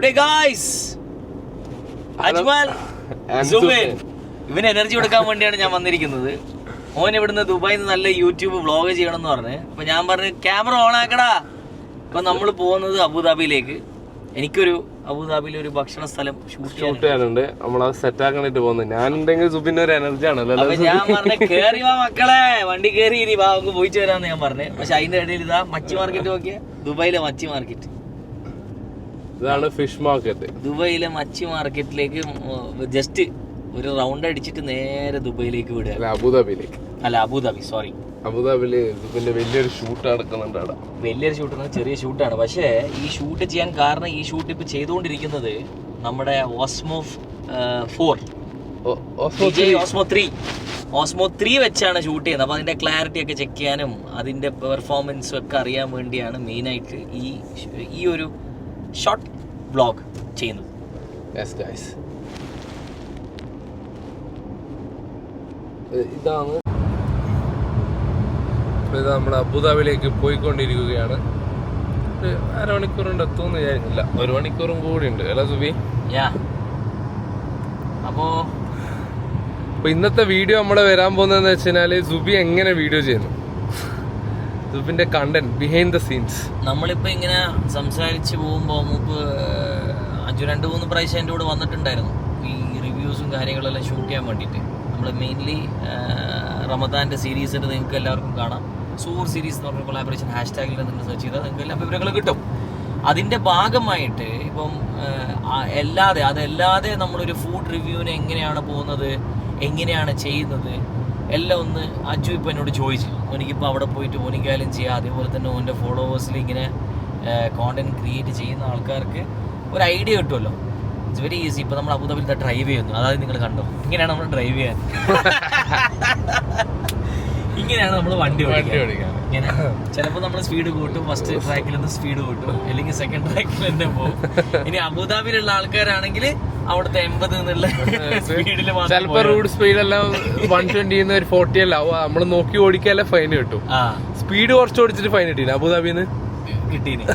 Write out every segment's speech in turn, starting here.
Today guys Ajmal Subain ഇവന് energy കൊടുക്കാൻ വേണ്ടിയാണ് ഞാൻ വന്നിരിക്കുന്നത്. ഓൻ ഇവിടുന്ന് ദുബായിൽ നിന്ന് നല്ല യൂട്യൂബ് വ്ളോഗ് ചെയ്യണം എന്ന് പറഞ്ഞ്. അപ്പൊ ഞാൻ പറഞ്ഞു ക്യാമറ ഓൺ ആക്കടാ. അപ്പൊ നമ്മൾ പോകുന്നത് അബുദാബിയിലേക്ക്. എനിക്കൊരു അബുദാബിയിലെ ഒരു ഭക്ഷണ സ്ഥലം ഷൂട്ട് ചെയ്യാനുണ്ട്. നമ്മളത് സെറ്റ് ആക്കാനായിട്ട് പോകുന്നത്. ഞാനുണ്ടെങ്കിൽ സുബിന്റെ ഒരു എനർജി ആണല്ലോ. അപ്പൊ ഞാൻ പറഞ്ഞ കേറി വാ മക്കളെ, വണ്ടി കേറി ഇനി വാ നമുക്ക് പോയിട്ട് വരാന്ന് ഞാൻ പറഞ്ഞു. പക്ഷെ അതിന്റെ ഇടയിൽ ഇതാ മച്ചി മാർക്കറ്റ് നോക്കിയ, ദുബായിലെ മച്ചി മാർക്കറ്റ്. ഇതാണ് ഫിഷ് മാർക്കറ്റ്. ദുബായിലെ മച്ചി മാർക്കറ്റിലേക്ക് ജസ്റ്റ് ഒരു റൗണ്ട് അടിച്ചിട്ട് നേരെ ദുബായിലേക്ക് വിടുക. അബുദാബി സോറി, അബുദാബിയില് പിന്നെ വലിയൊരു ഷൂട്ട് നടക്കുന്നുണ്ട് അവിടെ. വലിയൊരു ഷൂട്ട്, ചെറിയ ഷൂട്ടാണ്. പക്ഷേ ഈ ഷൂട്ട് ചെയ്യാൻ കാരണം, ഈ ഷൂട്ട് ഇപ്പൊ ചെയ്തുകൊണ്ടിരിക്കുന്നത് നമ്മുടെ ഓസ്മോ 3 വെച്ചാണ് ഷൂട്ട് ചെയ്യുന്നത്. അപ്പൊ അതിന്റെ ക്ലാരിറ്റി ഒക്കെ ചെക്ക് ചെയ്യാനും അതിന്റെ പെർഫോമൻസും ഒക്കെ അറിയാൻ വേണ്ടിയാണ് മെയിനായിട്ട് ഈ ഒരു ഷോർട്ട് വ്ളോഗ് ചെയ്യുന്നത്. ഇതാണ് ഇത് നമ്മൾ അബുദാബിയിലേക്ക് പോയിക്കൊണ്ടിരിക്കുകയാണ്. അരമണിക്കൂർ കൊണ്ട് എത്തുമെന്ന് വിചാരിച്ചില്ല, 1 മണിക്കൂറും കൂടി ഉണ്ട് അല്ല സുബി? അപ്പോ ഇന്നത്തെ വീഡിയോ നമ്മളെ വരാൻ പോകുന്നതെന്ന് വെച്ചാല് സുബി എങ്ങനെ വീഡിയോ ചെയ്യുന്നു, സുബിന്റെ കണ്ടന്റ് ബിഹൈൻഡ് ദ സീൻസ്. നമ്മളിപ്പോ ഇങ്ങനെ സംസാരിച്ച് പോകുമ്പോ മുമ്പ് 2-3 പ്രാവശ്യം എൻ്റെ കൂടെ വന്നിട്ടുണ്ടായിരുന്നു ഈ റിവ്യൂസും കാര്യങ്ങളെല്ലാം ഷൂട്ട് ചെയ്യാൻ വേണ്ടിയിട്ട്. നമ്മൾ മെയിൻലി റമദാന്റെ സീരീസ് നിങ്ങൾക്ക് എല്ലാവർക്കും കാണാം. സൂർ സീരീസ് എന്ന് പറഞ്ഞ കൊളാബറേഷൻ ഹാഷ്ടാഗിൽ നിങ്ങൾ സെർച്ച് ചെയ്താൽ നിങ്ങൾക്ക് എല്ലാ വിവരങ്ങളും കിട്ടും. അതിൻ്റെ ഭാഗമായിട്ട് ഇപ്പം അതല്ലാതെ നമ്മളൊരു ഫുഡ് റിവ്യൂവിന് എങ്ങനെയാണ് പോകുന്നത്, എങ്ങനെയാണ് ചെയ്യുന്നത് എല്ലാം ഒന്ന് അജു ഇപ്പം എന്നോട് ചോദിച്ചു. എനിക്കിപ്പോൾ അവിടെ പോയിട്ട് ഓനിക്കാലും ചെയ്യാം. അതേപോലെ തന്നെ ഓൻ്റെ ഫോളോവേഴ്സിൽ ഇങ്ങനെ കോണ്ടന്റ് ക്രിയേറ്റ് ചെയ്യുന്ന ആൾക്കാർക്ക് ഒരു ഐഡിയ കിട്ടുമല്ലോ. It's very easy. ഇപ്പം നമ്മൾ അബുദാബിയിൽ ഡ്രൈവ് ചെയ്യുന്നു, അതായത് നിങ്ങൾ കണ്ടോ, ഇങ്ങനെയാണ് നമ്മൾ ഡ്രൈവ് ചെയ്യാൻ. ഇങ്ങനെയാണ് നമ്മൾ വണ്ടി ഓടിക്കാൻ. ഇങ്ങനെ ചിലപ്പോൾ നമ്മൾ സ്പീഡ് കൂട്ടും, ഫസ്റ്റ് ട്രാക്കിൽ നിന്ന് സ്പീഡ് കൂട്ടും, അല്ലെങ്കിൽ സെക്കൻഡ് ട്രാക്കിൽ തന്നെ പോകും. ഇനി അബുദാബിയിലുള്ള ആൾക്കാരാണെങ്കിൽ അവിടുത്തെ 80 എന്നുള്ള സ്പീഡിൽ ചിലപ്പോ റോഡ് സ്പീഡ് എല്ലാം 120 40 എല്ലാം ആവും. നമ്മൾ നോക്കി ഓടിക്കാല്ലേ ഫൈൻ കിട്ടും. സ്പീഡ് കുറച്ച് ഓടിച്ചിട്ട് ഫൈൻ കിട്ടിയില്ല അബുദാബിന്ന് കിട്ടീന്.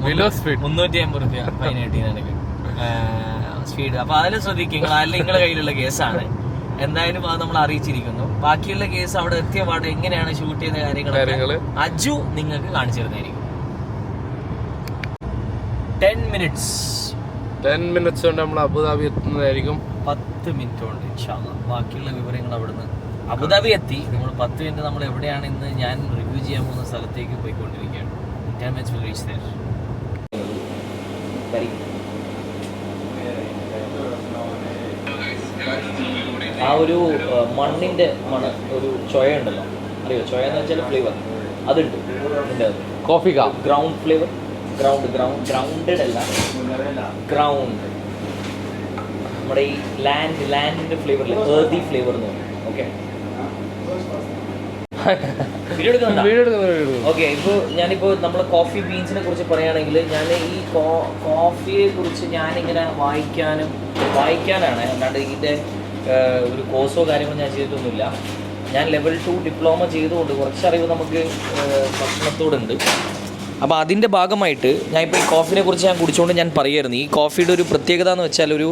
ബിലോ സ്പീഡ് 350 രൂപ ഫൈൻ കിട്ടീനാണെങ്കിൽ സ്പീഡ്. അപ്പൊ അതെല്ലാം ശ്രദ്ധിക്കുക, അല്ല നിങ്ങളുടെ കയ്യിലുള്ള കേസാണ്. എന്തായാലും അത് നമ്മൾ അറിയിച്ചിരിക്കുന്നു. ബാക്കിയുള്ള കേസ് അവിടെ എത്തിയ പാട് എങ്ങനെയാണ് ഷൂട്ട് ചെയ്യുന്ന കാര്യങ്ങളൊക്കെ അജു നിങ്ങൾക്ക് കാണിച്ചു തരുന്നതായിരിക്കും. 10 മിനിറ്റ്സ് കൊണ്ട് നമ്മൾ അബുദാബി എത്തുന്നതായിരിക്കും. 10 മിനിറ്റ് കൊണ്ട് ഇൻഷാല്ലാ. ബാക്കിയുള്ള വിവരങ്ങൾ അവിടുന്ന് അബുദാബി എത്തി. നമ്മൾ 10 മിനിറ്റ് നമ്മൾ എവിടെയാണ് ഇന്ന് ഞാൻ റിവ്യൂ ചെയ്യാൻ പോകുന്ന സ്ഥലത്തേക്ക് പോയിക്കൊണ്ടിരിക്കുകയാണ്. 10 minutes will reach there. ആ ഒരു മണ്ണിന്റെ ഒരു ചൊയ ഉണ്ടല്ലോ, അറിയോ? ചൊയ എന്ന് വെച്ചാൽ ഫ്ലേവർ അതുണ്ട് ഇതിൻ്റെ അത്. കോഫി ഗ്രൗണ്ട് ഫ്ലേവർ, ഗ്രൗണ്ടഡ് അല്ല, ഗ്രൗണ്ട് നമ്മുടെ ഈ ലാൻഡിന്റെ ഫ്ലേവറിൽ ഏർത്തി ഫ്ലേവർ എന്ന് പറയും. Okay, okay. ഇപ്പോൾ ഞാനിപ്പോൾ നമ്മൾ കോഫി ബീൻസിനെ കുറിച്ച് പറയുകയാണെങ്കിൽ, ഞാൻ ഈ കോഫിയെ കുറിച്ച് ഞാനിങ്ങനെ വായിക്കാനാണ്, അല്ലാണ്ട് ഇതിൻ്റെ ഒരു കോഴ്സോ കാര്യങ്ങളോ ഞാൻ ചെയ്തിട്ടൊന്നുമില്ല. ഞാൻ ലെവൽ 2 ഡിപ്ലോമ ചെയ്തുകൊണ്ട് കുറച്ചറിവ് നമുക്ക് ഭക്ഷണത്തോടുണ്ട്. അപ്പോൾ അതിൻ്റെ ഭാഗമായിട്ട് ഞാനിപ്പോൾ ഈ കോഫിനെ കുറിച്ച് ഞാൻ കുടിച്ചുകൊണ്ട് ഞാൻ പറയുമായിരുന്നു. ഈ കോഫിയുടെ ഒരു പ്രത്യേകത എന്ന് വെച്ചാൽ ഒരു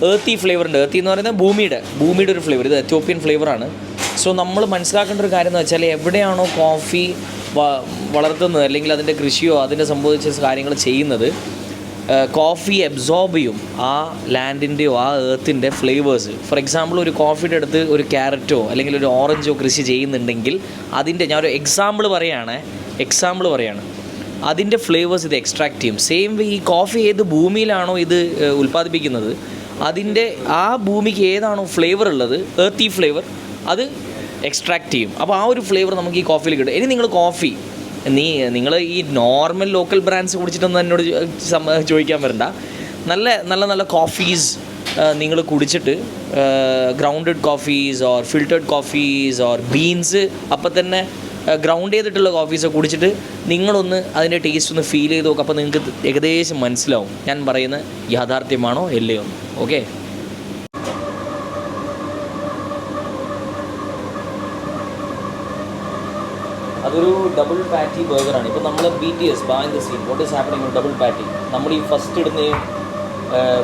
ഏർത്തി ഫ്ലേവർ ഉണ്ട്. ഏർത്തി എന്ന് പറയുന്നത് ഭൂമിയുടെ ഒരു ഫ്ലേവർ. ഇത് എത്യോപ്യൻ ഫ്ലേവറാണ്. സോ നമ്മൾ മനസ്സിലാക്കേണ്ട ഒരു കാര്യം എന്ന് വെച്ചാൽ, എവിടെയാണോ കോഫി വളർത്തുന്നത് അല്ലെങ്കിൽ അതിൻ്റെ കൃഷിയോ അതിനെ സംബന്ധിച്ച കാര്യങ്ങൾ ചെയ്യുന്നത്, കോഫി അബ്സോർബ് ചെയ്യും ആ ലാൻഡിൻ്റെയോ ആ ഏർത്തിൻ്റെ ഫ്ലേവേഴ്സ്. ഫോർ എക്സാമ്പിൾ, ഒരു കോഫിയുടെ അടുത്ത് ഒരു ക്യാരറ്റോ അല്ലെങ്കിൽ ഒരു ഓറഞ്ചോ കൃഷി ചെയ്യുന്നുണ്ടെങ്കിൽ അതിൻ്റെ, ഞാനൊരു എക്സാമ്പിൾ പറയാണ്, അതിൻ്റെ ഫ്ലേവേഴ്സ് ഇത് എക്സ്ട്രാക്ട് ചെയ്യും. സെയിം വേ ഈ കോഫി ഏത് ഭൂമിയിലാണോ ഇത് ഉൽപ്പാദിപ്പിക്കുന്നത്, അതിൻ്റെ ആ ഭൂമിക്ക് ഏതാണോ ഫ്ലേവർ ഉള്ളത്, ഏർത്തി ഫ്ലേവർ, അത് എക്സ്ട്രാക്ട് ചെയ്യും. അപ്പോൾ ആ ഒരു ഫ്ലേവർ നമുക്ക് ഈ കോഫിയിൽ കിട്ടും. ഇനി നിങ്ങൾ ഈ നോർമൽ ലോക്കൽ ബ്രാൻഡ്സ് കുടിച്ചിട്ടൊന്നും എന്നോട് ചോദിക്കാൻ വരണ്ട. നല്ല കോഫീസ് നിങ്ങൾ കുടിച്ചിട്ട്, grounded coffees or filtered coffees or beans അപ്പം തന്നെ ഗ്രൗണ്ട് ചെയ്തിട്ടുള്ള കോഫീസ് കുടിച്ചിട്ട് നിങ്ങളൊന്ന് അതിൻ്റെ ടേസ്റ്റ് ഒന്ന് ഫീൽ ചെയ്ത് നോക്കുക. അപ്പോൾ നിങ്ങൾക്ക് ഏകദേശം മനസ്സിലാവും ഞാൻ പറയുന്ന യാഥാർത്ഥ്യമാണോ അല്ലയോ. ഓക്കെ, അതൊരു ഡബിൾ പാറ്റി ബർഗറാണ്. ഇപ്പോൾ നമ്മൾ BTS behind the scene what is happening double patty. നമ്മൾ ഈ ഫസ്റ്റ് ഇടുന്ന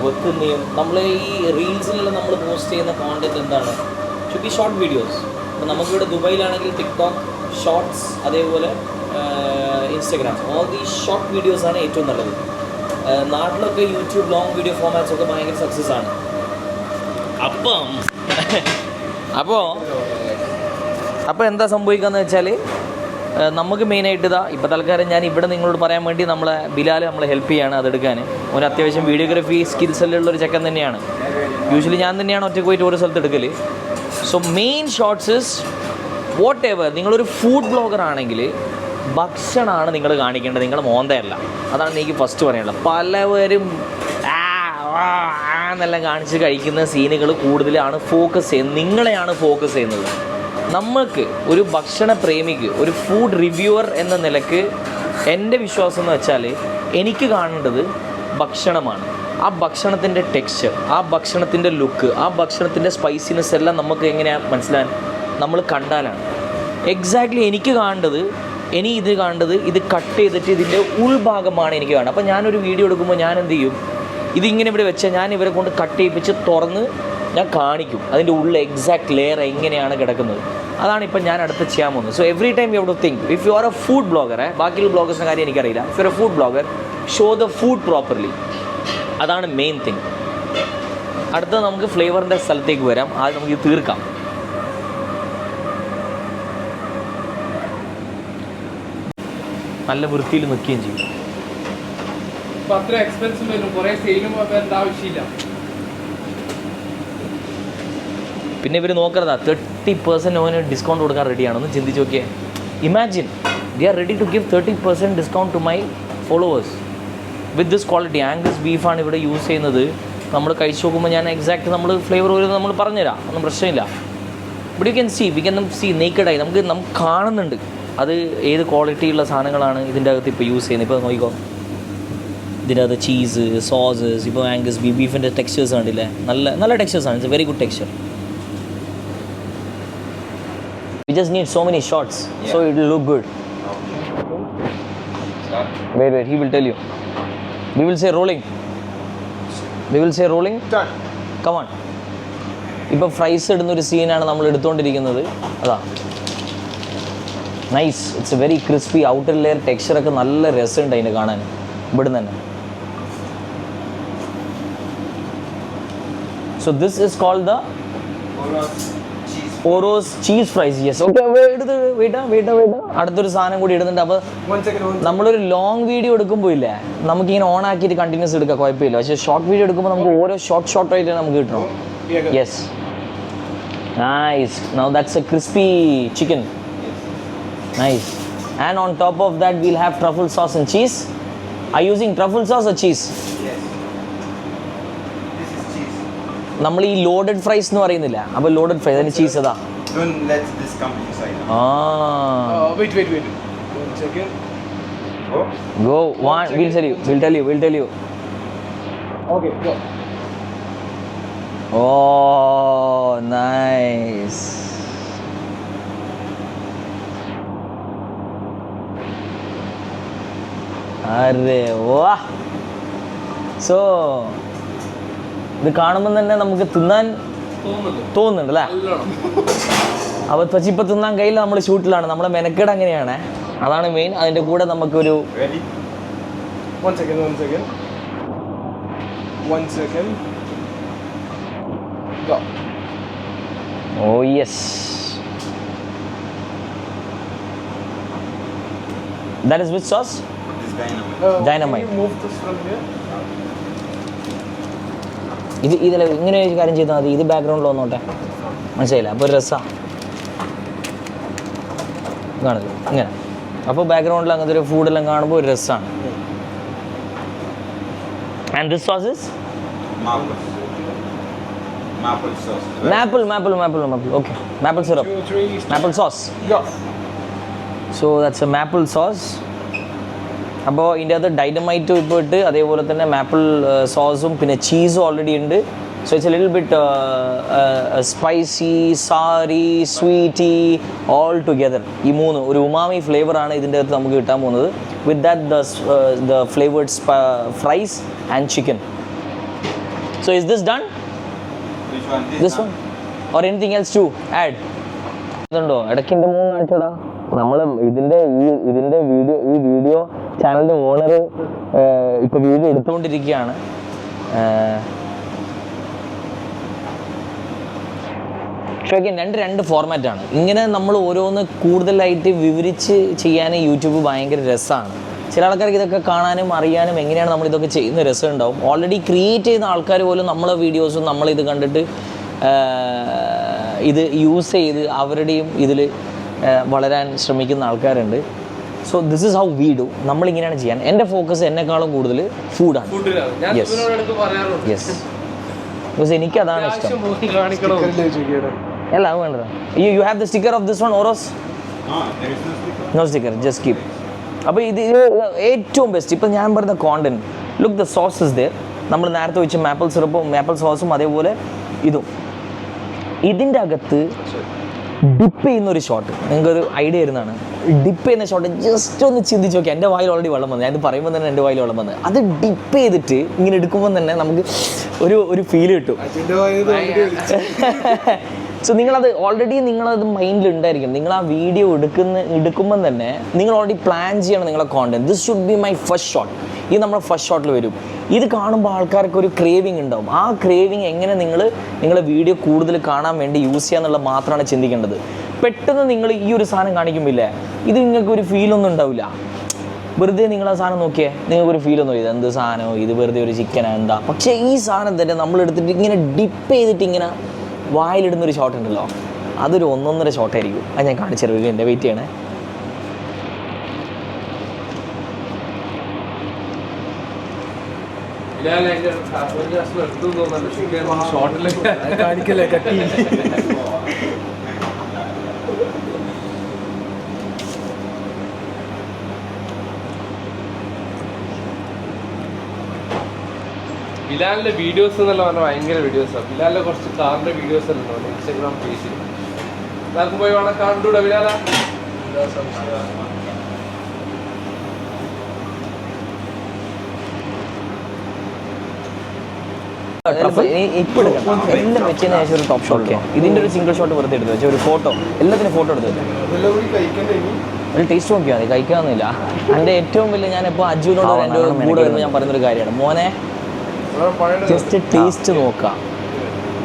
വെക്കുന്നതും നമ്മൾ ഈ റീൽസിലെല്ലാം നമ്മൾ പോസ്റ്റ് ചെയ്യുന്ന കോണ്ടന്റ് എന്താണ്, ഷുഡ് ബി ഷോർട്ട് വീഡിയോസ്. അപ്പോൾ നമുക്കിവിടെ ദുബായിലാണെങ്കിൽ ടിക്ടോക്ക് ഷോർട്സ്, അതേപോലെ ഇൻസ്റ്റഗ്രാം, ഓൾ ദീസ് ഷോർട്ട് വീഡിയോസാണ് ഏറ്റവും നല്ലത്. നാട്ടിലൊക്കെ യൂട്യൂബ് ലോങ് വീഡിയോ ഫോമാറ്റ്സ് ഒക്കെ ഭയങ്കര സക്സസ് ആണ്. അപ്പോൾ എന്താ സംഭവിക്കുകയെന്ന് വെച്ചാൽ നമുക്ക് മെയിനായിട്ട് ഇപ്പോൾ തൽക്കാലം ഞാൻ ഇവിടെ നിങ്ങളോട് പറയാൻ വേണ്ടി ബിലാൽ നമ്മളെ ഹെൽപ്പ് ചെയ്യാണ് അതെടുക്കാൻ. ഒരു അത്യാവശ്യം വീഡിയോഗ്രാഫി സ്കിൽസ് എല്ലാം ഉള്ളൊരു ചെക്കൻ തന്നെയാണ്. യൂഷ്വലി ഞാൻ തന്നെയാണ് ഒറ്റയ്ക്ക് പോയിട്ട് ഓരോ സ്ഥലത്ത് എടുക്കൽ. So main shorts is what ever. നിങ്ങളൊരു ഫുഡ് ബ്ലോഗർ ആണെങ്കിൽ ഭക്ഷണമാണ് നിങ്ങൾ കാണിക്കേണ്ടത്, നിങ്ങൾ മോന്തയല്ല. അതാണ് എനിക്ക് ഫസ്റ്റ് പറയാനുള്ളത്. പലവരും എന്നെല്ലാം കാണിച്ച് കഴിക്കുന്ന സീനുകൾ കൂടുതലാണ് ഫോക്കസ് ചെയ്യുന്നത്, നിങ്ങളെയാണ് ഫോക്കസ് ചെയ്യുന്നത്. നമ്മൾക്ക് ഒരു ഭക്ഷണ പ്രേമിക്ക്, ഒരു ഫുഡ് റിവ്യൂവർ എന്ന നിലക്ക് എൻ്റെ വിശ്വാസം എന്ന് വെച്ചാൽ എനിക്ക് കാണേണ്ടത് ഭക്ഷണമാണ്. ആ ഭക്ഷണത്തിൻ്റെ ടെക്സ്ചർ, ആ ഭക്ഷണത്തിൻ്റെ ലുക്ക്, ആ ഭക്ഷണത്തിൻ്റെ സ്പൈസിനെസ് എല്ലാം നമുക്ക് എങ്ങനെയാണ് മനസ്സിലാൻ, നമ്മൾ കണ്ടാലാണ്. എക്സാക്ട്ലി എനിക്ക് കാണേണ്ടത്, ഇത് കട്ട് ചെയ്തിട്ട് ഇതിൻ്റെ ഉൾഭാഗമാണ് എനിക്ക് കാണുന്നത്. അപ്പോൾ ഞാനൊരു വീഡിയോ എടുക്കുമ്പോൾ ഞാൻ എന്ത് ചെയ്യും, ഇതിങ്ങനെ ഇവിടെ വെച്ചാൽ ഞാൻ ഇവരെ കൊണ്ട് കട്ട് ചെയ്യിപ്പിച്ച് തുറന്ന് ഞാൻ കാണിക്കും അതിൻ്റെ ഉള്ളിൽ എക്സാക്ട് ലെയർ എങ്ങനെയാണ് കിടക്കുന്നത്. അതാണ് ഇപ്പം ഞാൻ അടുത്ത് ചെയ്യാൻ പോകുന്നത്. So every time you have to think, if you are a food blogger, ബാക്കിയുള്ള ബ്ലോഗേഴ്സിൻ്റെ കാര്യം എനിക്കറിയില്ല, if you are a food blogger, show the food properly. അതാണ് മെയിൻ തിങ്. അടുത്തത് നമുക്ക് ഫ്ലേവറിൻ്റെ സ്ഥലത്തേക്ക് വരാം. ആദ്യം നമുക്ക് തീർക്കാം. നല്ല വൃത്തിയിൽ നിൽക്കുകയും ചെയ്യും. അത്ര എക്സ്പെൻസീവ് വരും, കുറേ സെയിലും ആവശ്യമില്ല. പിന്നെ ഇവർ നോക്കരുതാ 30% ഓന് ഡിസ്കൗണ്ട് കൊടുക്കാൻ റെഡിയാണെന്ന് ചിന്തിച്ച് നോക്കിയേ. Imagine, they are ready to give 30% discount to my followers with this quality. Angus ബീഫാണ് ഇവിടെ യൂസ് ചെയ്യുന്നത്. നമ്മൾ കഴിച്ച് നോക്കുമ്പോൾ ഞാൻ എക്സാക്ട് നമ്മൾ ഫ്ലേവർ വരുന്നത് നമ്മൾ പറഞ്ഞുതരാം, ഒന്നും പ്രശ്നമില്ല. ഇവിടെ you can see, we can see നേക്കഡായി നമുക്ക് കാണുന്നുണ്ട് അത് ഏത് ക്വാളിറ്റിയുള്ള സാധനങ്ങളാണ് ഇതിൻ്റെ അകത്ത് ഇപ്പോൾ യൂസ് ചെയ്യുന്നത്. ഇപ്പോൾ നോക്കിക്കോ, ഇതിൻ്റെ അകത്ത് ചീസ്, സോസസ്, ഇപ്പോൾ ആംഗസ് ബീഫിൻ്റെ ടെക്സ്ചേഴ്സ് കണ്ടില്ലേ, നല്ല ടെക്സ്ചേഴ്സാണ്. It's a very good texture. We just need so many shots, so it will look good. Wait, he will tell you. We will say rolling. Start. Come on. ഇപ്പോൾ fries ഇടുന്ന ഒരു സീനാണ് നമ്മൾ എടുത്തുകൊണ്ടിരിക്കുന്നത്. അതാ nice, it's a very crispy outer layer. ടെക്സ്ചറൊക്കെ നല്ല രസമുണ്ട് അതിന് കാണാൻ ഇവിടുന്ന് തന്നെ. So this is called the Oros cheese fries. Yes. Okay, wait. അടുത്തൊരു സാധനം കൂടി ഇടുന്നുണ്ട്. അപ്പോൾ നമ്മളൊരു ലോങ് വീഡിയോ എടുക്കുമ്പോൾ ഇല്ലേ, നമുക്കിങ്ങനെ ഓൺ ആക്കിയിട്ട് കണ്ടിന്യൂസ് എടുക്കാം, കുഴപ്പമില്ല. പക്ഷേ ഷോർട്ട് വീഡിയോ എടുക്കുമ്പോൾ നമുക്ക് ഓരോ ഷോർട്ടായിട്ട് നമുക്ക് കിട്ടണം. Yes, nice. Now that's a crispy chicken. Nice. And on top of that we'll have truffle sauce and cheese. Are you using truffle sauce or cheese? നമ്മൾ ഈ ലോഡഡ് ഫ്രൈസ് എന്ന് പറയുന്നില്ല, അപ്പോൾ ലോഡഡ് ഫ്രൈസ് അതിന് ചീസ് അതാ. Wait. 1 second. Go. We'll tell you. Okay, go. Oh, nice. അരെ വാ. So ഇത് കാണുമ്പോൾ തന്നെ നമുക്ക് തിന്നാൻ തോന്നുന്നുണ്ട് അല്ലേ? അപ്പോൾ പക്ഷേ ഇപ്പോൾ തിന്നാൻ കഴിയില്ല, നമ്മൾ ഷൂട്ടിലാണ്, നമ്മളെ മെനക്കേട് അങ്ങനെയാണ്. അതാണ് മെയിൻ. അതിൻ്റെ കൂടെ നമുക്കൊരു 1 second. Go. Oh yes. That is which sauce? Dynamite. Can you move this from here? ഇതിൽ ഇങ്ങനെ ഒരു കാര്യം ചെയ്താൽ മതി. ഇത് ബാക്ക്ഗ്രൗണ്ടിൽ വന്നോട്ടെ, മനസ്സിലായില്ല? അപ്പോൾ ഒരു രസമാണ് കാണുന്നത് ഇങ്ങനെ. അപ്പോൾ ബാക്ക്ഗ്രൗണ്ടിൽ അങ്ങനത്തെ ഒരു ഫുഡെല്ലാം കാണുമ്പോൾ ഒരു രസമാണ്. And this sauce is maple. Okay, maple syrup. Maple sauce. So that's a maple sauce. അപ്പോൾ ഇതിൻ്റെ അകത്ത് ഡൈനമൈറ്റും ഇപ്പോൾ ഇട്ട്, അതേപോലെ തന്നെ മാപ്പിൾ സോസും പിന്നെ ചീസും ഓൾറെഡി ഉണ്ട്. So it's a little bit spicy, sorry, sweety, all together. ഈ മൂന്ന് ഒരു ഉമാമി ഫ്ലേവറാണ് ഇതിൻ്റെ അകത്ത് നമുക്ക് കിട്ടാൻ പോകുന്നത്. With that the flavoured fries and chicken. So is this done? Which one? This one? Or anything else to add? ഇതുണ്ടോ ഇടയ്ക്കിൻ്റെ മൂന്ന് കാണിച്ചോടാ. നമ്മൾ ഇതിൻ്റെ ഈ വീഡിയോ ചാനലിൻ്റെ ഓണർ ഇപ്പോൾ വീഡിയോ എടുത്തുകൊണ്ടിരിക്കുകയാണ്. പക്ഷേ രണ്ട് ഫോർമാറ്റാണ്. ഇങ്ങനെ നമ്മൾ ഓരോന്ന് കൂടുതലായിട്ട് വിവരിച്ച് ചെയ്യാൻ യൂട്യൂബ് ഭയങ്കര രസമാണ്. ചില ആൾക്കാർക്ക് ഇതൊക്കെ കാണാനും അറിയാനും എങ്ങനെയാണ് നമ്മൾ ഇതൊക്കെ ചെയ്യുന്ന രസം ഉണ്ടാവും. ഓൾറെഡി ക്രിയേറ്റ് ചെയ്യുന്ന ആൾക്കാർ പോലും നമ്മളെ വീഡിയോസും നമ്മളിത് കണ്ടിട്ട് ഇത് യൂസ് ചെയ്ത് അവരുടെയും ഇതിൽ വളരാൻ ശ്രമിക്കുന്ന ആൾക്കാരുണ്ട്. So this is how we do. നമ്മളിങ്ങനെയാണ് ചെയ്യാൻ. എൻ്റെ ഫോക്കസ് എന്നെക്കാളും കൂടുതൽ ഫുഡാണ്. യെസ്, ബിക്കോസ് എനിക്കതാണ് ഇഷ്ടം. അല്ല അത് വേണ്ട. You have the sticker of this one ഓറോസ്? No sticker, just keep. അപ്പോൾ ഇത് ഏറ്റവും ബെസ്റ്റ്. ഇപ്പം ഞാൻ പറയുന്ന content, look the sauce is there. നമ്മൾ നേരത്തെ വെച്ച മാപ്പിൾ സിറപ്പും മാപ്പിൾ സോസും അതേപോലെ ഇതും. ഇതിൻ്റെ അകത്ത് ഡിപ്പ് ചെയ്യുന്നൊരു ഷോട്ട് നിങ്ങൾക്കൊരു ഐഡിയ വരുന്നതാണ്. ഡിപ്പ് ചെയ്യുന്ന ഷോട്ട് ജസ്റ്റ് ഒന്ന് ചിന്തിച്ച് നോക്കി. എൻ്റെ വായിൽ ഓൾറെഡി വെള്ളം വന്നു. ഞാനിത് പറയുമ്പോൾ തന്നെ എൻ്റെ വായിൽ വെള്ളം വന്നത്. അത് ഡിപ്പ് ചെയ്തിട്ട് ഇങ്ങനെ എടുക്കുമ്പോൾ തന്നെ നമുക്ക് ഒരു ഫീൽ കിട്ടും. സോ നിങ്ങളത് ഓൾറെഡി നിങ്ങളത് മൈൻഡിൽ ഉണ്ടായിരിക്കും. നിങ്ങൾ ആ വീഡിയോ എടുക്കുമ്പം തന്നെ നിങ്ങൾ ഓൾറെഡി പ്ലാൻ ചെയ്യണം നിങ്ങളെ content. This should be my first shot. ഇത് നമ്മുടെ ഫസ്റ്റ് ഷോട്ടിൽ വരും. ഇത് കാണുമ്പോൾ ആൾക്കാർക്ക് ഒരു ക്രേവിങ് ഉണ്ടാവും. ആ ക്രേവിങ് എങ്ങനെ നിങ്ങളെ വീഡിയോ കൂടുതൽ കാണാൻ വേണ്ടി യൂസ് ചെയ്യുക എന്നുള്ളത് മാത്രമാണ് ചിന്തിക്കേണ്ടത്. പെട്ടെന്ന് നിങ്ങൾ ഈ ഒരു സാധനം കാണിക്കുമ്പില്ലേ, ഇത് നിങ്ങൾക്കൊരു ഫീലൊന്നും ഉണ്ടാവില്ല. വെറുതെ നിങ്ങൾ ആ സാധനം നോക്കിയേ, നിങ്ങൾക്കൊരു ഫീലൊന്നും ഇത് എന്ത് സാധനമോ, ഇത് വെറുതെ ഒരു ചിക്കനാ എന്താ. പക്ഷേ ഈ സാധനം തന്നെ നമ്മളെടുത്തിട്ട് ഇങ്ങനെ ഡിപ്പ് ചെയ്തിട്ട് ഇങ്ങനെ വായിലിടുന്നൊരു ഷോട്ട് ഉണ്ടല്ലോ, അതൊരു 1.5 ഷോട്ടായിരിക്കും. അത് ഞാൻ കാണിച്ചു തരും. എൻ്റെ വെയിറ്റ് ചെയ്യണേ. ബിലാലിന്റെ വീഡിയോസ് എന്നല്ല പറഞ്ഞാൽ ഭയങ്കര വീഡിയോസാണ്. ബിലാലിന്റെ കുറച്ച് കാറിന്റെ വീഡിയോസ് എല്ലാം ഉണ്ട് ഇൻസ്റ്റാഗ്രാം പേജിൽ. എല്ലാവർക്കും പോയി വേണം കണ്ടുകൂടെ ബിലാല? ഇപ്പൊ എടുക്കണം. എല്ലാം വെച്ചതിന് ശേഷം ഒരു ടോപ്പ് ഷോട്ട്. ഇതിന്റെ ഒരു സിംഗിൾ ഷോട്ട് വെറുതെ എടുത്ത് വെച്ചാൽ ഒരു ഫോട്ടോ, എല്ലാത്തിനും ഫോട്ടോ എടുത്ത് വെച്ചാൽ ഒരു ടേസ്റ്റ് നോക്കിയാൽ മതി. കഴിക്കാമെന്നില്ല. എൻ്റെ ഏറ്റവും വലിയ ഞാനിപ്പോൾ അജുവിനോട് എൻ്റെ കൂടെ വരുമ്പോൾ ഞാൻ പറയുന്നൊരു കാര്യമാണ്, മോനെ ജസ്റ്റ് ടേസ്റ്റ് നോക്കാം.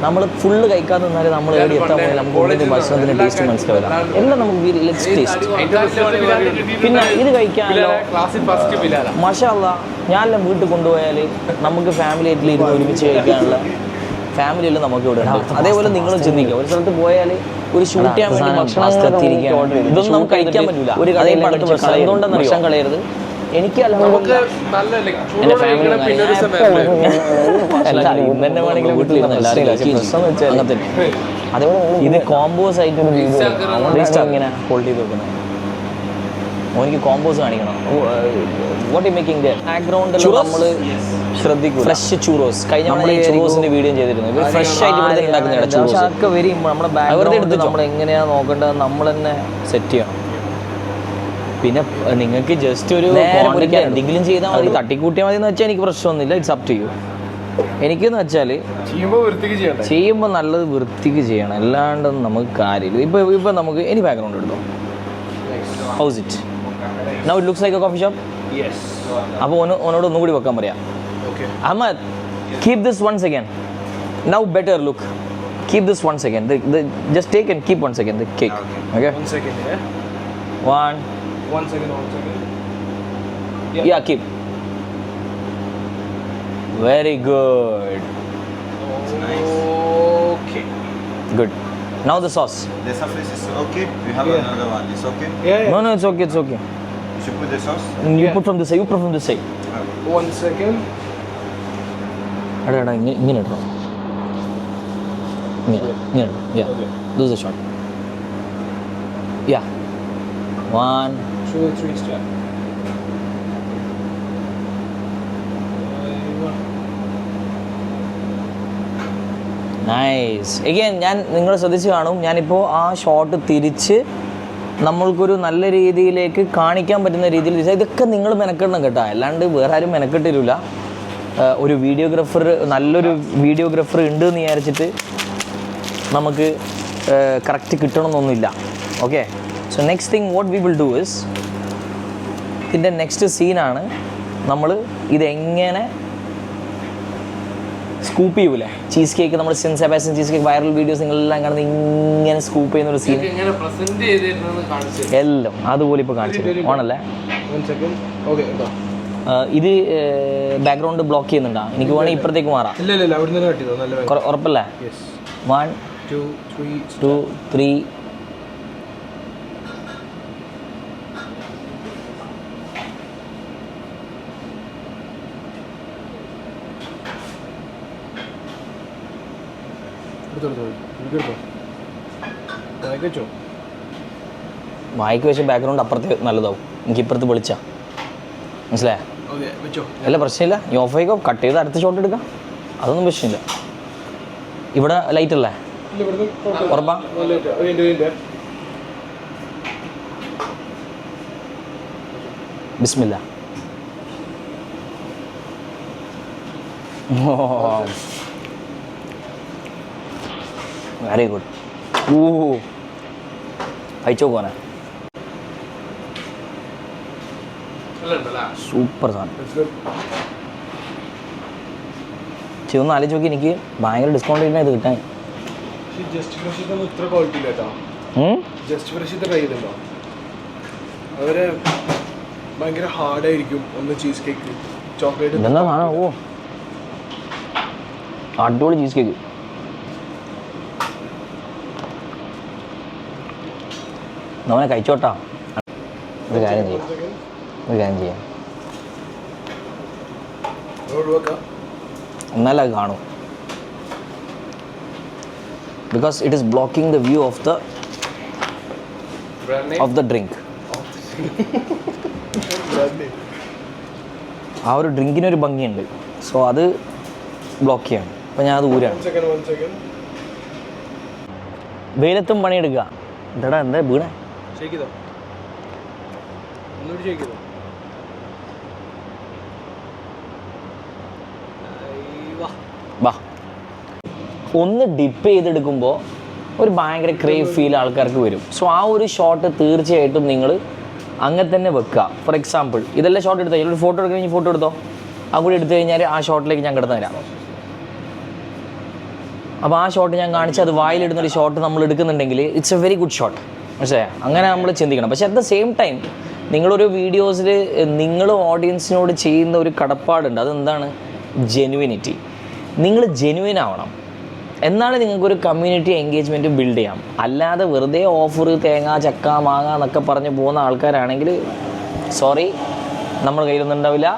നമ്മൾ ഫുള്ള് കഴിക്കാതെ നിന്നാലും നമ്മൾ എവിടെ എത്താൻ പോയി നമുക്ക് ഉള്ളിൽ ഭക്ഷണത്തിൻ്റെ ടേസ്റ്റ് മനസ്സിലാവില്ല. എല്ലാം നമുക്ക് ലെറ്റ്സ് ടേസ്റ്റ്. പിന്നെ ഇത് കഴിക്കാനല്ലോ മാഷാ അല്ലാ, ഞാനെല്ലാം വീട്ടിൽ കൊണ്ടുപോയാൽ നമുക്ക് ഫാമിലി ആയിട്ട് ഇരുന്ന് ഒരുമിച്ച് കഴിക്കാനുള്ള ഫാമിലിയെല്ലാം നമുക്ക് ഇവിടെ ഉണ്ട്. അതേപോലെ നിങ്ങളും ചിന്തിക്കുക, ഒരു സ്ഥലത്ത് പോയാൽ ഒരു ഷൂട്ട് ചെയ്യാൻ വേണ്ടി ഭക്ഷണം ഇതൊന്നും നമുക്ക് കഴിക്കാൻ പറ്റില്ല. ഒരു കടയിൽ എന്തുകൊണ്ടെന്ന് ഭക്ഷണം കളയരുത്. എനിക്ക് എൻ്റെ ഫാമിലി ഇന്നെ വേണമെങ്കിലും വീട്ടിൽ അങ്ങനത്തെ. അതേപോലെ ഇത് കോമ്പോസ് ആയിട്ടൊരു വീഡിയോ ഇങ്ങനെ ഹോൾഡ് ചെയ്ത് വെക്കുന്നത്. എനിക്ക് കോമ്പോസ് കാണിക്കണം. വാട്ട് യു മേക്കിംഗ് ദർ ബാക്ക്ഗ്രൗണ്ടിൽ നമ്മൾ ശ്രദ്ധിക്കും. ഫ്രഷ് ചൂറോസ് കഴിഞ്ഞ നമ്മൾ ചൂറോസിന്റെ വീഡിയോ ചെയ്തിരുന്നു. ഇവർ ഫ്രഷ് ആയിട്ട് ഇവിടെ ഉണ്ടാക്കുന്നുണ്ട്. ചൂറോസ് വരും നമ്മുടെ ബാക്ക്ഗ്രൗണ്ട് എടുത്ത് നമ്മൾ എങ്ങനെയാണ് നോക്കേണ്ടത് നമ്മൾ തന്നെ സെറ്റ് ചെയ്യണം. പിന്നെ നിങ്ങൾക്ക് ജസ്റ്റ് ഒരു എന്തെങ്കിലും ചെയ്താൽ മതി, തട്ടിക്കൂട്ടിയാൽ മതി എന്ന് വെച്ചാൽ എനിക്ക് പ്രശ്നമൊന്നുമില്ല. It's up to you. എനിക്കെന്ന് വെച്ചാൽ ചെയ്യുമ്പോൾ നല്ലത് വൃത്തിക്ക് ചെയ്യണം, അല്ലാണ്ടൊന്നും നമുക്ക് കാര്യമില്ല. ഇപ്പം നമുക്ക് ഇനി ബാക്ക്ഗ്രൗണ്ട് എടുത്തോ. How's it now? It looks like a coffee shop. അപ്പോൾ ഓനോട് ഒന്നും കൂടി വെക്കാൻ പറയാം. Ahmed, keep this 1 second. Now better look. Keep this 1 second. Just take and keep 1 second the cake. Okay? 1 second. One second. Yeah, keep. Very good. It's nice. Okay. Good. Now the sauce. The surface is okay. We have another one. It's okay. Yeah. No, it's okay. It's okay. You should put the sauce. You put from this side. You put from this side. 1 second. എടാ ഇങ്ങനെ ഇടണം. ഇങ്ങനെ. Yeah. Do the shot. Yeah. 1, 2, 3 step. Nice. Again ഞാൻ നിങ്ങൾ ശ്രദ്ധിച്ച് കാണും, ഞാനിപ്പോൾ ആ ഷോട്ട് തിരിച്ച് നമ്മൾക്കൊരു നല്ല രീതിയിലേക്ക് കാണിക്കാൻ പറ്റുന്ന രീതിയിൽ ഇതൊക്കെ നിങ്ങൾ മെനക്കെടണം കേട്ടോ, അല്ലാണ്ട് വേറെ ആരും മെനക്കെട്ടിരില്ല. ഒരു വീഡിയോഗ്രാഫർ നല്ലൊരു വീഡിയോഗ്രാഫർ ഉണ്ട് എന്ന് വിചാരിച്ചിട്ട് നമുക്ക് കറക്റ്റ് കിട്ടണമെന്നൊന്നുമില്ല. Okay, so next thing what we will do is, ഇതിൻ്റെ നെക്സ്റ്റ് സീനാണ് നമ്മൾ ഇതെങ്ങനെ സ്കൂപ്പ് ചെയ്യൂലേ. ചീസ് കേക്ക് നമ്മൾ Saint Sebastian cheesecake viral videos നിങ്ങളെല്ലാം കാണുന്നത് ഇങ്ങനെ സ്കൂപ്പ് ചെയ്യുന്നൊരു സീൻ എല്ലാം അതുപോലെ ഇപ്പോൾ കാണിച്ചു ആണല്ലേ. ഇത് ബാക്ക്ഗ്രൗണ്ട് ബ്ലോക്ക് ചെയ്യുന്നുണ്ടോ? എനിക്ക് വേണമെങ്കിൽ ഇപ്പുറത്തേക്ക് മാറാം. ഉറപ്പല്ലേ? 1 2 3 വായിക്ക് വെച്ച ബാക്ക്ഗ്രൗണ്ട് അപ്പുറത്ത് നല്ലതാവും. എനിക്ക് ഇപ്പുറത്ത് വിളിച്ചാ മനസ്സിലായ? അല്ല പ്രശ്നമില്ല, ഈ ഓഫ് ആയിക്കോ, കട്ട് ചെയ്ത് അടുത്ത ഷോട്ട് എടുക്കാം, അതൊന്നും പ്രശ്നമില്ല. ഇവിടെ ലൈറ്റ് അല്ലേ? ഉറപ്പാ? ബിസ്മില്ല. Very good. കഴിച്ചോ പോനെ, സൂപ്പർ സാധനം. ഒന്ന് ആലോചിച്ച് നോക്കി, എനിക്ക് ഭയങ്കര ഡിസ്കൗണ്ട് കിട്ടാൻ ഇത് കിട്ടാൻ. ഇതെന്താ സാധനം? ഓ അടിപൊളി ചീസ് കേക്ക്. നമ്മളെ കഴിച്ചോട്ടാ. ഒരു കാര്യം ചെയ്യാം, എന്നാലും അത് കാണും. Because it is blocking the view of the drink. ആ ഒരു ഡ്രിങ്കിനൊരു ഭംഗിയുണ്ട്, സോ അത് ബ്ലോക്ക് ചെയ്യണം. അപ്പം ഞാൻ അത് ഊരാണ്. വെയിലത്തും പണിയെടുക്കുക. എന്താടാ എന്താ വീണേ? വാ, ഒന്ന് ഡിപ്പ് ചെയ്തെടുക്കുമ്പോൾ ഒരു ഭയങ്കര ക്രേവ് ഫീൽ ആൾക്കാർക്ക് വരും. സോ ആ ഒരു ഷോട്ട് തീർച്ചയായിട്ടും നിങ്ങൾ അങ്ങനെ തന്നെ വെക്കുക. ഫോർ എക്സാമ്പിൾ ഇതെല്ലാം ഷോട്ട് എടുത്താൽ ഒരു ഫോട്ടോ എടുക്കണമെങ്കിൽ ഫോട്ടോ എടുത്തോ, ആ കൂടി എടുത്തു കഴിഞ്ഞാൽ ആ ഷോട്ടിലേക്ക് ഞാൻ കിടന്നു തരാം. അപ്പോൾ ആ ഷോട്ട് ഞാൻ കാണിച്ച് അത് വായിലിടുന്നൊരു ഷോട്ട് നമ്മൾ എടുക്കുന്നുണ്ടെങ്കിൽ it's a very good shot. പക്ഷേ അങ്ങനെ നമ്മൾ ചിന്തിക്കണം. പക്ഷേ അറ്റ് ദ സെയിം ടൈം നിങ്ങളൊരു വീഡിയോസിൽ നിങ്ങൾ ഓഡിയൻസിനോട് ചെയ്യുന്ന ഒരു കടപ്പാടുണ്ട്. അതെന്താണ്? ജെനുവിനിറ്റി. നിങ്ങൾ ജെനുവിൻ ആവണം, എന്നാണ് നിങ്ങൾക്കൊരു കമ്മ്യൂണിറ്റി എൻഗേജ്മെൻറ്റ് ബിൽഡ് ചെയ്യാം. അല്ലാതെ വെറുതെ ഓഫർ തേങ്ങ ചക്ക മാങ്ങ എന്നൊക്കെ പറഞ്ഞ് പോകുന്ന ആൾക്കാരാണെങ്കിൽ സോറി, നമ്മുടെ കയ്യിലൊന്നും ഉണ്ടാവില്ല.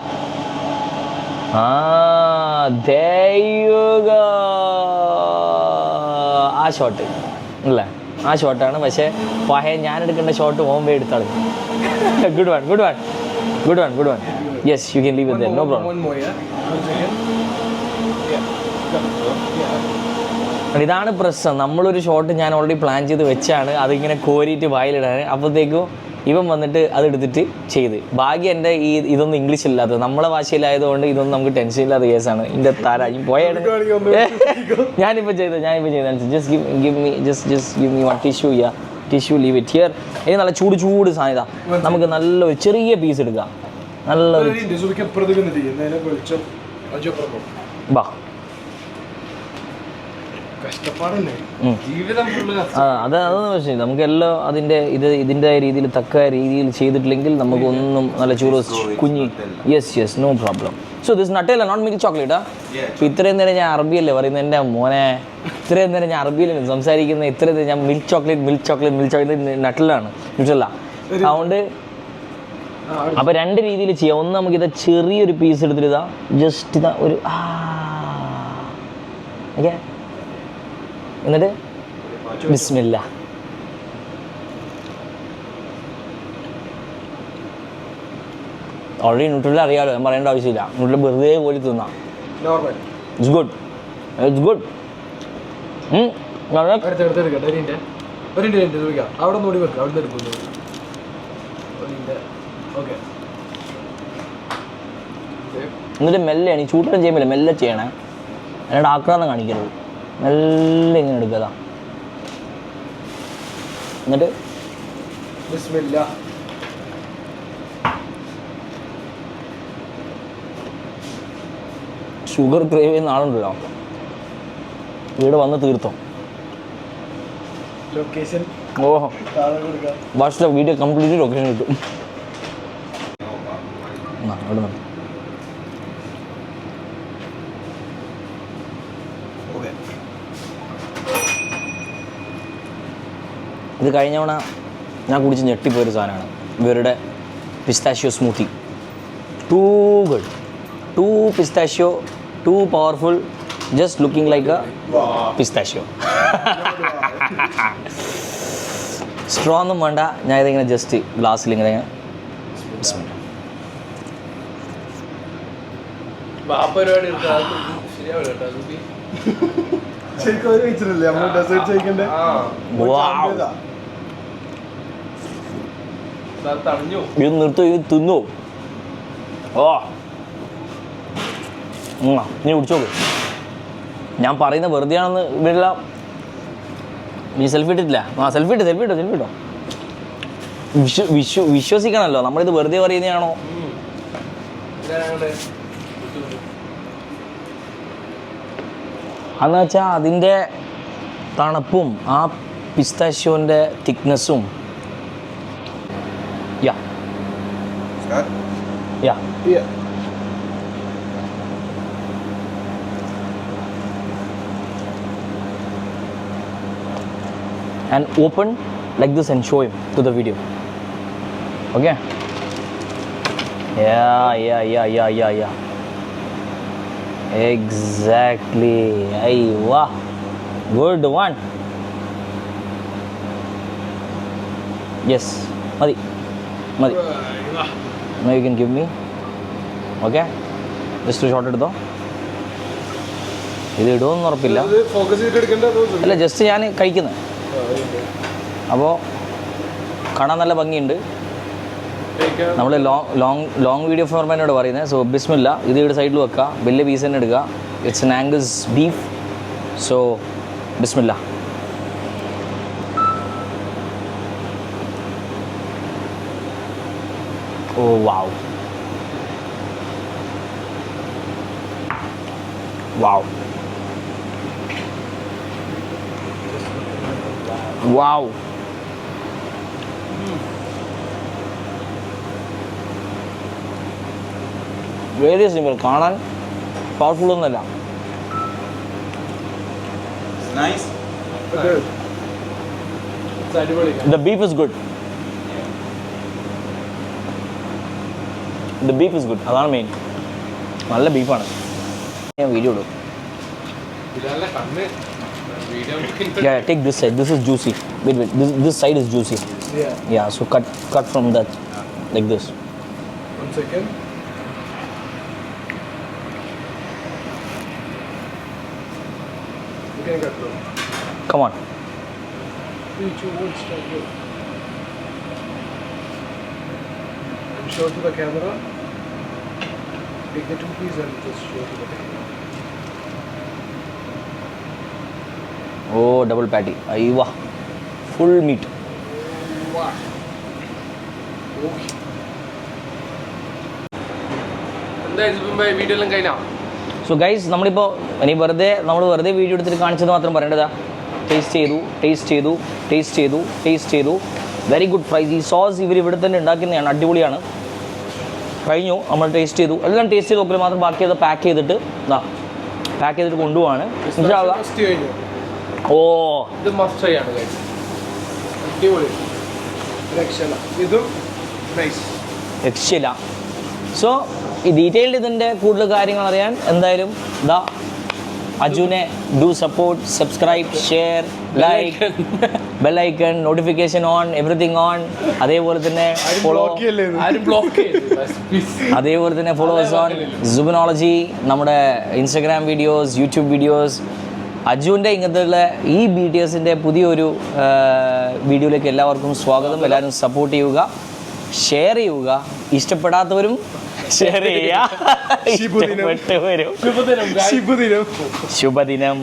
ആ ഷോട്ട് അല്ലേ, ആ ഷോട്ടാണ്. പക്ഷേ പഹയ ഞാൻ എടുക്കേണ്ട ഷോട്ട് ഓമ്പേ എടുത്താൾ. Good one, good one, good one, good one. Yes, you can leave it there, no problem. ഇതാണ് പ്രശ്നം. നമ്മളൊരു ഷോട്ട് ഞാൻ ഓൾറെഡി പ്ലാൻ ചെയ്ത് വെച്ചാണ് അതിങ്ങനെ കോരിയിട്ട് വായിലിടാൻ. അപ്പോഴത്തേക്കും ഇവൻ വന്നിട്ട് അതെടുത്തിട്ട് ചെയ്ത്. ഭാഗ്യം എൻ്റെ ഇതൊന്നും ഇംഗ്ലീഷ് ഇല്ലാത്തത്, നമ്മളെ ഭാഷയിലായതുകൊണ്ട് ഇതൊന്നും നമുക്ക് ടെൻഷൻ ഇല്ലാത്ത കേസാണ്. ഇതിൻ്റെ താരായും പോയാണ് ഞാനിപ്പോൾ ചെയ്തത്. Just give me one tissue leave it here. ഇനി നല്ല ചൂട് സാധ്യത നമുക്ക് നല്ലൊരു ചെറിയ പീസ് എടുക്കാം. നല്ലൊരു ബാ അതൊന്നും പ്രശ്നമില്ല. നമുക്കെല്ലാം ഇതിൻ്റെ രീതിയിൽ തക്ക രീതിയിൽ ചെയ്തിട്ടില്ലെങ്കിൽ നമുക്കൊന്നും നല്ല ചൂട് കുഞ്ഞി. Yes, no problem. So this നട്ടല്ല, നോട്ട് മിൽക്ക് ചോക്ലേറ്റാ. ഇപ്പം ഇത്രയും നേരം ഞാൻ അറബിയല്ലേ പറയുന്നത് എൻ്റെ മോനെ. ഇത്രയും നേരം ഞാൻ അറബിയിലാണ് സംസാരിക്കുന്നത്. ഇത്രയും നേരം ഞാൻ മിൽക്ക് ചോക്ലേറ്റ് നട്ടലാണ് ന്യൂട്രല്ല. അതുകൊണ്ട് അപ്പോൾ രണ്ട് രീതിയിൽ ചെയ്യാം. ഒന്ന് നമുക്കിത് ചെറിയൊരു പീസ് എടുത്തിട്ട് ഇതാ ജസ്റ്റ് ഇതാ ഒരു ഓക്കെ, എന്നിട്ട് ബിസ്മില്ല. ഓൾറെഡി ന്യൂട്രൽ അറിയാമല്ലോ, ഞാൻ പറയേണ്ട ആവശ്യമില്ല. ന്യൂട്രൽ വെറുതെ പോയി തിന്നാം. It's good. അവിടെ നോടി വെക്കാം, അവിടെ എടുക്കുന്നു. എന്നിട്ട് മെല്ലെയാണ് ഈ ചൂട്ടം ചെയ്യുമ്പോൾ മെല്ലെ ചെയ്യണേ, അല്ലാണ്ട് ആക്രാന്തം കാണിക്കരുത്. മെല്ലെ ഇങ്ങനെ എടുക്കുക. എന്നിട്ട് ബിസ്മില്ലാ. ഷുഗർ ക്രേവ് ചെയ്യുന്ന ആളുണ്ടല്ലോ, ഇവിടെ വന്ന് തീർത്തോ. ലൊക്കേഷൻ ഓഹോ, വാട്സ്ആപ്പ് വീഡിയോ കംപ്ലീറ്റ് ലൊക്കേഷൻ കിട്ടും. അവിടെ നിന്ന് ഇത് കഴിഞ്ഞ തവണ ഞാൻ കുടിച്ച് ഞെട്ടിപ്പോയൊരു സാധനമാണ് ഇവരുടെ pistachio smoothie. Two good, two pistachio, two powerful, just looking like A pistachio. Straw ഒന്നും വേണ്ട, ഞാൻ ഇതിങ്ങനെ ജസ്റ്റ് ഗ്ലാസ്സിൽ ഇങ്ങനെ പരിപാടി ശരിയാവില്ല കേട്ടോ കുട്ടി. ശരിക്കും ഒരു കഴിച്ചിട്ടില്ലേ നമ്മൾ ഡെസേർട്ട് കഴിക്കണ്ടേ? തടഞ്ഞു. ഇത് നിർത്തോ, ഇത് തിന്നോ. ഓ നീ കുടിച്ചോ. ഞാൻ പറയുന്ന വെറുതെ ആണെന്ന് ഇവരില്ല. നീ സെൽഫി ഇട്ടിട്ടില്ല? ആ സെൽഫി ഇട്ടോ. വിശ്വസിക്കണമല്ലോ, നമ്മളിത് വെറുതെ പറയുന്നതാണോ? അതെന്ന് വെച്ചാൽ അതിൻ്റെ തണുപ്പും ആ പിസ്താഷ്യോൻ്റെ തിക്നെസ്സും. യാ Start. Yeah and open like this and show him to the video. Okay? Yeah. Exactly. Aywa. Good one. Yes. Madi. Now you can give me. Okay? Just to short it though. ഇത് ഇടുമെന്ന് ഉറപ്പില്ല. Focus ചെയ്തിട്ട് എടുക്കണ്ട. അല്ല, just ഞാൻ കഴിക്കുന്നത്. അപ്പോൾ കാണാൻ നല്ല ഭംഗിയുണ്ട്. നമ്മൾ ലോങ് വീഡിയോ ഫോർമാനോട് പറയുന്നത്. സോ ബിസ്മില്ല, ഇത് ഇവിടെ സൈഡിൽ വെക്കുക, വലിയ പീസ് തന്നെ എടുക്കുക. It's an Angus beef. So ബിസ്മില്ല. Oh wow, wow, wow. Very simple, കാണാൻ പവർഫുൾ ഒന്നുമല്ല. It's nice. അടിപൊളി. The beef is good. The beef is good. അതാണ് മെയിൻ. നല്ല ബീഫാണ്. ഞാൻ വീഡിയോ ഇടും. ഇതല്ല കണ്ണ് video. Yeah, take this side. This is juicy. Wait. This side is juicy. Yeah. So cut from that like this. 1 second. You can cut bro. Come on. You won't stop it. And show to the camera. Take the 2 pieces and just show to the camera. Oh, double patty. Aywa. Full meat. Wow. Okay. എന്താ video എല്ലാം കഴിഞ്ഞാ? So guys, നമ്മൾ വെറുതെ video എടുത്തിട്ട് കാണിച്ചത് മാത്രം പറയേണ്ടതാ. Taste ചെയ്തു. Very good fries. ഈ സോസ് ഇവർ ഇവിടെ തന്നെ ഉണ്ടാക്കുന്നതാണ്, അടിപൊളിയാണ്. കഴിഞ്ഞു, നമ്മൾ ടേസ്റ്റ് ചെയ്തു. എല്ലാം ടേസ്റ്റ് ചെയ്ത് നോക്കിയാൽ മാത്രം ബാക്കി അത് പാക്ക് ചെയ്തിട്ട് കൊണ്ടുപോവാണ്. ഓ, ഇത് മസ്റ്റ് ട്രൈ ആണ് ഗൈസ്. അടിപൊളി. രക്ഷയില്ല. ഇതും നൈസ്. രക്ഷയില്ല. സോ ഈ ഡീറ്റെയിൽഡ് ഇതിൻ്റെ കൂടുതൽ കാര്യങ്ങൾ അറിയാൻ എന്തായാലും അജുനെ do support, subscribe, share, like, bell icon, notification on, everything on. അതേപോലെ തന്നെ ഫോളോ ഫോളോവേഴ്സ് ഓൺ സുബിനോളജി, നമ്മുടെ ഇൻസ്റ്റഗ്രാം വീഡിയോസ്, യൂട്യൂബ് വീഡിയോസ്. അജുവിൻ്റെ ഇങ്ങനത്തെയുള്ള ഈ BTSൻ്റെ പുതിയൊരു വീഡിയോയിലേക്ക് എല്ലാവർക്കും സ്വാഗതം. എല്ലാവരും സപ്പോർട്ട് ചെയ്യുക, ഷെയർ ചെയ്യുക. ഇഷ്ടപ്പെടാത്തവരും ഷെയർ ചെയ്യുക. ഇഷ്ടപ്പെട്ട് വരും. ശുഭദിനം guys. ശുഭദിനം.